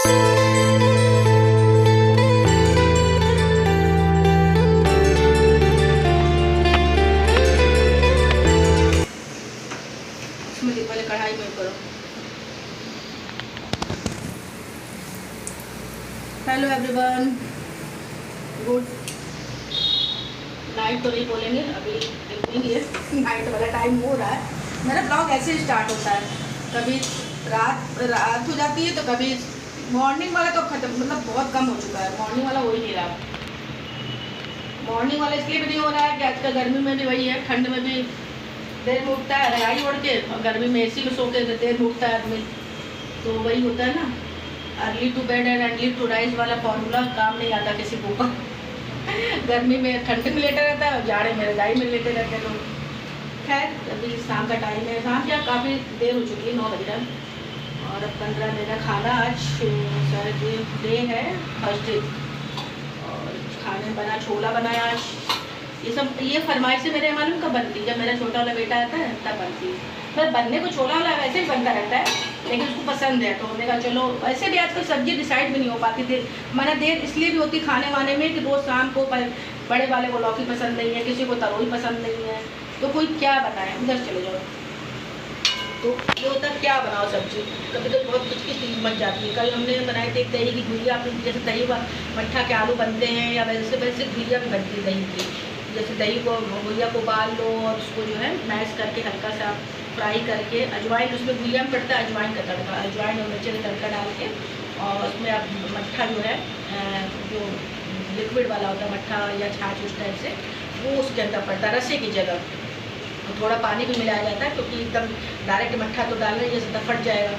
पहले कढ़ाई में करो। हेलो एवरीवन, गुड नाइट तो नहीं बोलेंगे, अभी इवनिंग है, नाइट वाला टाइम हो रहा है। मेरा ब्लॉग ऐसे स्टार्ट होता है, कभी रात हो जाती है तो कभी मॉर्निंग वाला तो खत्म, मतलब बहुत कम हो चुका है। मॉर्निंग वाला हो ही नहीं रहा। मॉर्निंग वाला इसलिए भी नहीं हो रहा है कि आजकल गर्मी में भी वही है, ठंड में भी देर में उठता है रजाई ओढ़ के, और गर्मी में एसी में सो के देर में उठता है आदमी, तो वही होता है ना, early to bed and early to rise वाला फॉर्मूला काम नहीं आता किसी को ऊपर। गर्मी में ठंड में लेटा रहता है और जाड़े में रजाई में लेटे रहते हैं लोग। खैर अभी शाम का टाइम है, शाम क्या काफ़ी देर हो चुकी है, 9 बज रहा है। और अब 15 मेरा खाना आज शायद डे है थर्सडे, और खाने में बना छोला बनाया आज। ये फरमाइश मेरे मालूम कब बनती है, जब मेरा छोटा वाला बेटा आता है तब बनती है। मतलब बनने को छोला वाला वैसे ही बनता रहता है, लेकिन उसको पसंद है तो हमने कहा चलो। वैसे भी आजकल सब्जी डिसाइड भी नहीं हो पाती थी, मैंने देर इसलिए भी होती खाने वाने में कि रोज़ शाम को बड़े वाले को लौकी पसंद नहीं है, किसी को तरोई पसंद नहीं है, तो कोई क्या बनाए, उधर चले जाओ। तो ये होता है क्या बनाओ सब्जी, कभी तो बहुत कुछ की चीज़ बन जाती है। कल हमने बनाए थे दही की घुइया, जैसे दही मट्ठा के आलू बनते हैं, या वैसे वैसे घुइया भी बनती है दही की। जैसे दही को घुइया को उबाल लो और उसको जो है मैश करके हल्का सा फ्राई करके, अजवाइन उसमें घुइया में पड़ता है, अजवाइन का तड़का, अजवाइन और मिर्ची का तड़का डाल के, और उसमें आप मट्ठा जो है जो लिक्विड वाला होता है मट्ठा या छाछ उस टाइप से, वो उसके अंदर पड़ता है रस्से की जगह। तो थोड़ा पानी भी मिलाया जाता है क्योंकि एकदम डायरेक्ट मट्ठा तो डाल रहे हैं जैसे तो फट जाएगा।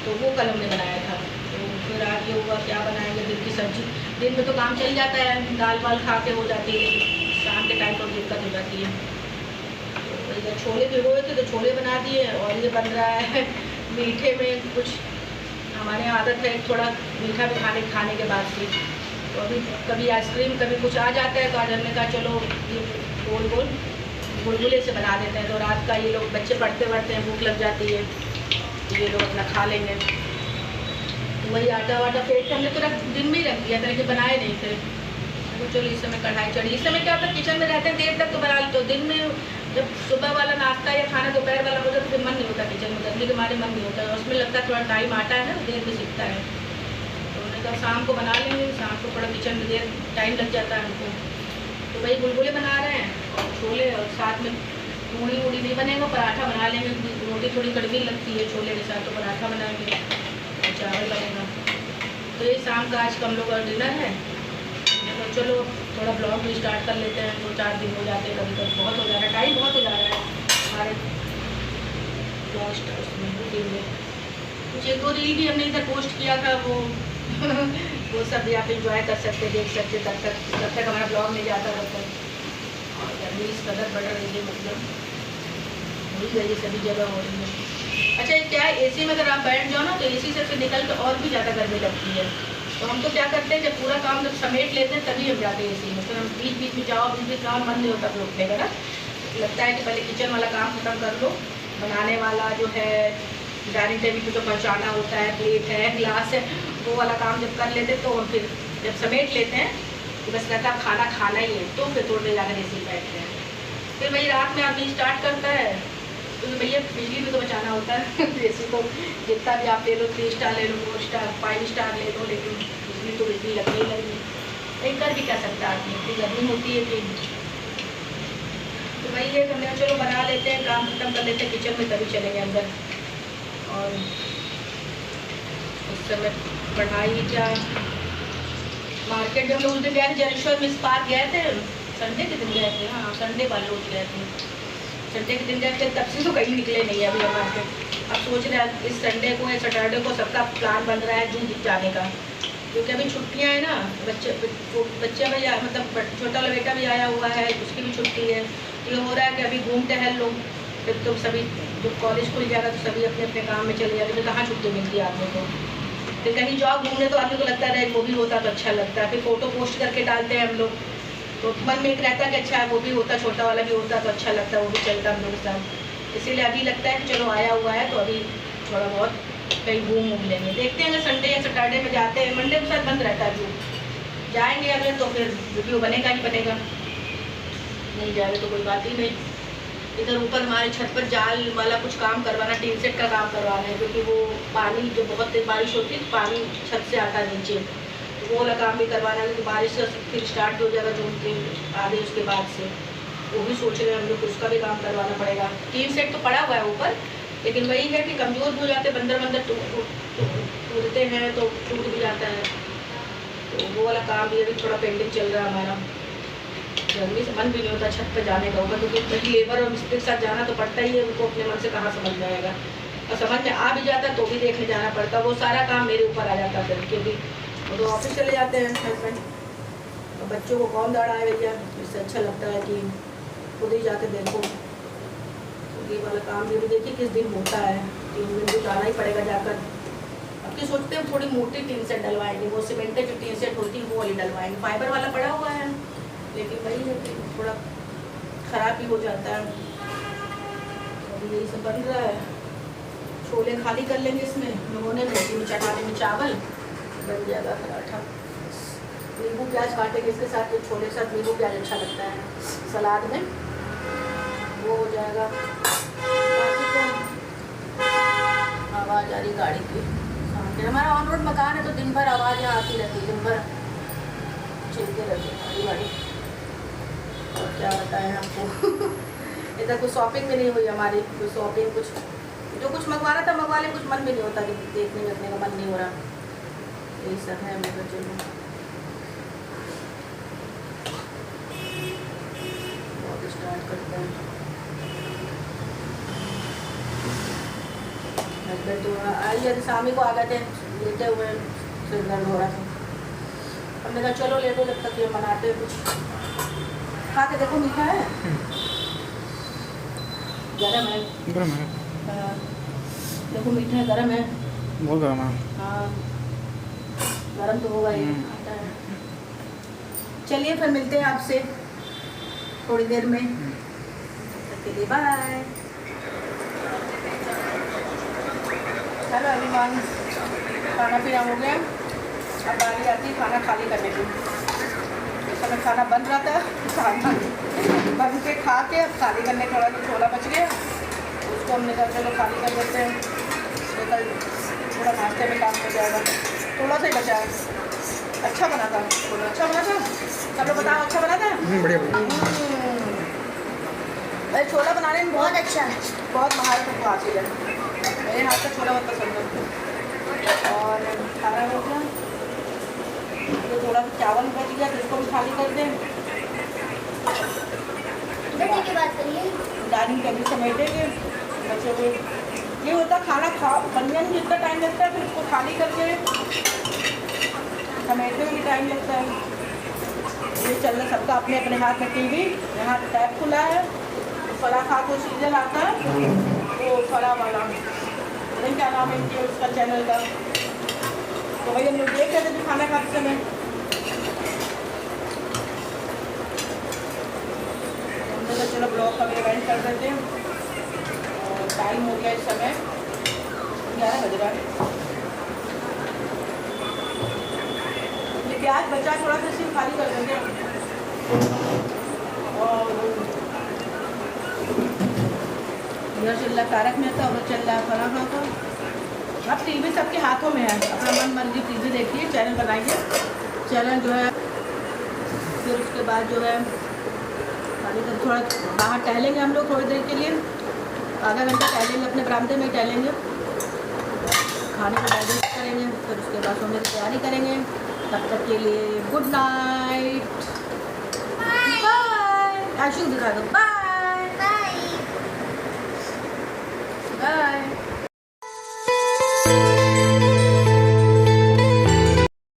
तो वो कल हमने बनाया था। तो फिर आज ये हुआ क्या बनाएंगे, दिन की सब्जी। दिन में तो काम चल जाता है, दाल वाल खा के हो जाती है, शाम के टाइम पर दिक्कत हो जाती है। तो इधर छोले भिगोए थे तो छोले बना दिए, और ये बन रहा है मीठे में कुछ। हमारे यहाँ आदत है थोड़ा मीठा भी खाने के बाद से, तो अभी कभी आइसक्रीम कभी कुछ आ जाता है, तो आज हमने कहा चलो ये गोल गोल गुलगुले से बना देते हैं। तो रात का ये लोग बच्चे पढ़ते हैं, भूख लग जाती है, तो ये लोग अपना खा लेंगे। तो वही आटा वाटा फेंट के हमने तो दिन में ही रख दिया था, लेकिन बनाए नहीं थे। तो चलो इस समय कढ़ाई चढ़ी। इस समय क्या होता है किचन में रहते हैं देर तक तो बना लेते हो। दिन में जब सुबह वाला नाश्ता या खाना दोपहर वाला होता है तो फिर मन नहीं होता किचन में करने के, हमारे मन नहीं होता है, उसमें लगता है थोड़ा टाइम आटा है ना, देर में सीखता है। तो उन्होंने कहा शाम को बना लेंगे, शाम को थोड़ा किचन में देर टाइम लग जाता है हमको। तो वही गुलगुले बना रहे हैं और छोले, और साथ में पूड़ी वूड़ी नहीं बनेगा, पराठा बना लेंगे। रोटी थोड़ी कड़वी लगती है छोले के साथ, तो पराठा बनाएंगे और चावल बनेगा। तो ये शाम का आज का हम लोग का डिनर है। तो चलो थोड़ा ब्लॉग भी स्टार्ट कर लेते हैं, 2-4 दिन हो जाते हैं, कभी कभी बहुत हो जा रहा है, टाइम बहुत हो जा रहा है हमारे ब्लॉग स्टार्ट में। कुछ एक 2 रील भी हमने इधर पोस्ट किया था, वो सब भी आप इंजॉय कर सकते, देख सकते, जब तक हमारा ब्लॉग नहीं जाता तब तक। और गर्मी इस कदर बढ़ रही है, मतलब हो ही रही है, सभी जगह हो रही है। अच्छा ये क्या है, एसी में अगर आप बैठ जाओ ना तो एसी से फिर निकल के और भी ज़्यादा गर्मी लगती है। तो हम तो क्या करते हैं, जब पूरा काम जब समेट लेते हैं तभी हम जाते हैं एसी में। फिर हम बीच बीच में जाओ, बीच बीच मन नहीं होता फिर उठने का ना, लगता है कि पहले किचन वाला काम खत्म कर लो, बनाने वाला जो है डाइनिंग टेबल पे जो पहुँचाना होता है, प्लेट है, ग्लास है, वो वाला काम जब कर लेते तो फिर जब समेट लेते हैं तो बस कहता है खाना खाना ही है, तो फिर थोड़ी देर जाकर एसी बैठते हैं। फिर वही रात में आदमी स्टार्ट करता है, तो भैया बिजली भी तो बचाना होता है। एसी तो जितना भी आप ले लो, 3 स्टार ले लो, 4 स्टार 5 स्टार ले लो, लेकिन बिजली तो बिजली लगनी ही लगनी। नहीं कर भी क्या सकता आदमी, इतनी गर्मी होती है कि। तो वही है, हमने चलो बना लेते हैं, काम खत्म कर लेते हैं किचन में, तभी चलेंगे अंदर। और उस समय पढ़ाई क्या, मार्केट जब लोग उस दिन गए थे, जनेश्वर मिस पार्क गए थे, संडे के दिन गए थे। हाँ संडे वाले रोज गए थे, संडे के दिन गए थे, तब से तो कहीं निकले नहीं है अभी हम मार्केट। अब सोच रहे हैं इस संडे को या सैटरडे को सबका प्लान बन रहा है जून जाने का, क्योंकि अभी छुट्टियाँ हैं ना। बच्चे भी मतलब छोटा वाला बेटा भी आया हुआ है, उसकी भी छुट्टी है। ये हो रहा है कि अभी घूम टहल लो, फिर तो सभी जब कॉलेज खुल जाएगा तो सभी अपने अपने काम में चले जाएंगे, तो कहाँ छुट्टी मिलती है आदमी को। फिर कहीं जाओ घूमने तो आदमी को लगता है वो भी होता तो अच्छा लगता है, फिर फ़ोटो पोस्ट करके डालते हैं हम लोग, तो मन में एक रहता है कि अच्छा वो भी होता, छोटा वाला भी होता तो अच्छा लगता, वो भी चलता हम लोग के साथ। इसीलिए अभी लगता है कि चलो आया हुआ है तो अभी थोड़ा बहुत कहीं घूम लेंगे, देखते हैं अगर संडे या सैटरडे में जाते हैं, मंडे के साथ बंद रहता है जो जाएंगे अगर तो फिर वीडियो बनेगा ही बनेगा, नहीं जाएगा तो कोई बात ही नहीं। इधर ऊपर हमारे छत पर जाल वाला कुछ काम करवाना, टीन सेट का काम करवाना है, क्योंकि वो पानी जो बहुत तेज बारिश होती है तो पानी छत से आता है नीचे, वो वाला काम भी करवाना है, क्योंकि बारिश फिर स्टार्ट हो जाएगा जून के आधे उसके बाद से, वो भी सोच रहे हैं हम लोग, उसका भी काम करवाना पड़ेगा। टीन सेट तो पड़ा हुआ है ऊपर, लेकिन वही है कि कमज़ोर हो जाते, बंदर टूटते हैं तो टूट भी जाता है, तो वो वाला काम ये भी थोड़ा पेंडिंग चल रहा है हमारा। गर्मी से मन भी नहीं होता छत पर जाने का ऊपर, क्योंकि लेबर और मिस्त्री के साथ जाना तो पड़ता ही है, उनको अपने मन से कहाँ समझ में आएगा, और समझ में आ भी जाता तो भी देखने जाना पड़ता, वो सारा काम मेरे ऊपर आ जाता फिर, क्योंकि वो तो ऑफिस चले जाते हैं हस्बैंड, तो बच्चों को कौन दौड़ाए भैया, इससे अच्छा लगता है कि खुद ही जाके देखो। तो ये वाला काम भी देखिए किस दिन होता है, 3 दिन तो जाना ही पड़ेगा जाकर। अब की सोचते हैं थोड़ी मोटी टीन सेट डलवाएंगे, वो सीमेंटेड जो टीन सेट होती है वो वाली डलवाएंगे, फाइबर वाला पड़ा हुआ है, लेकिन वही है कि थोड़ा ख़राब भी हो जाता है। अभी यही सब बन रहा है, छोले खाली कर लेंगे इसमें भिगोने में, इसी में चटाने में चावल बन जाएगा पराठा। नींबू प्याज काटेंगे इसके साथ, तो छोले के साथ नींबू प्याज अच्छा लगता है सलाद में, वो हो जाएगा। बाकी तो आवाज़ आ रही गाड़ी की, हमारा ऑन रोड मकान है तो दिन भर आवाज़ यहाँ आती रहती है, दिन भर चलते रहते हैं गाड़ी। और क्या बताएं आपको इधर कुछ शॉपिंग भी नहीं हुई हमारी, कोई शॉपिंग कुछ मंगवाना था मंगवा ले, कुछ मन भी नहीं होता कि देखने का मन नहीं हो रहा, यही सब है मेरे बच्चों में। बहुत स्टार्ट करते हैं हस्बैंड तो आई शामी को आ गए थे लेते हुए, सिर दर्द हो रहा था, हमने कहा चलो ले दो जब तक ये बनाते कुछ, खा के देखो मीठा है, गरम है, देखो मीठा है, गरम है, बहुत गरम है, हाँ गरम तो होगा ही। चलिए फिर मिलते हैं आपसे थोड़ी देर में, तब के बाय। चलो अभिमान खाना पीना हो गया, अब बारी आती है खाना खाली करने की। इस समय खाना बन रहा था, खाना बन के खा के अब खाली करने का, छोला बच गया उसको हमने कहा चलो खाली कर देते हैं, तो कल थोड़ा नाश्ते में काम हो जाएगा। थोड़ा सा ही बचा है, अच्छा बना था छोला, अच्छा बना था, सब लोग बताओ अच्छा बना था। बढ़िया भाई छोला बनाने में बहुत अच्छा है, बहुत महारत हमको हासिल है, मेरे हाथ का छोला बहुत पसंद है। और खाना हो गया तो थोड़ा सा चावल बच गया तो इसको भी खाली कर दें, की बात करिए, डाइनिंग टेबल समेटेंगे बच्चों को। ये होता खाना बनने में जितना टाइम लगता है, फिर उसको खाली करके समेटने में भी टाइम लगता है। ये चल रहा सबका अपने अपने हाथ में टीवी, यहाँ टैब खुला है, फला खा को सीरियल आता है, वो फला वाला नहीं क्या नाम है इनके उसका चैनल का, तो वही हम लोग देख रहे थे खाना खाते समय। हमने तो चलो ब्लॉग का भी इवेंट कर देते हैं, और टाइम हो गया इस समय 11 बज रहा है। ये प्याज बचा थोड़ा सा सिर्फ खाली कर देंगे, और यह चल रहा तारक मेहता और चल रहा फला का। अब टीवी सबके हाथों में है, अपना मन मर्जी टीवी देखिए, चैनल बनाइए, चैनल जो है फिर उसके बाद जो है खाली कर थोड़ा बाहर टहलेंगे हम लोग थोड़ी देर के लिए, आधा घंटा टहलेंगे, अपने बरामदे में टहलेंगे, खाने को डाइजेस्ट करेंगे, फिर उसके बाद सोने की तैयारी करेंगे। तब तक के लिए गुड नाइट, बाय। आशु दिखा दो, बाय।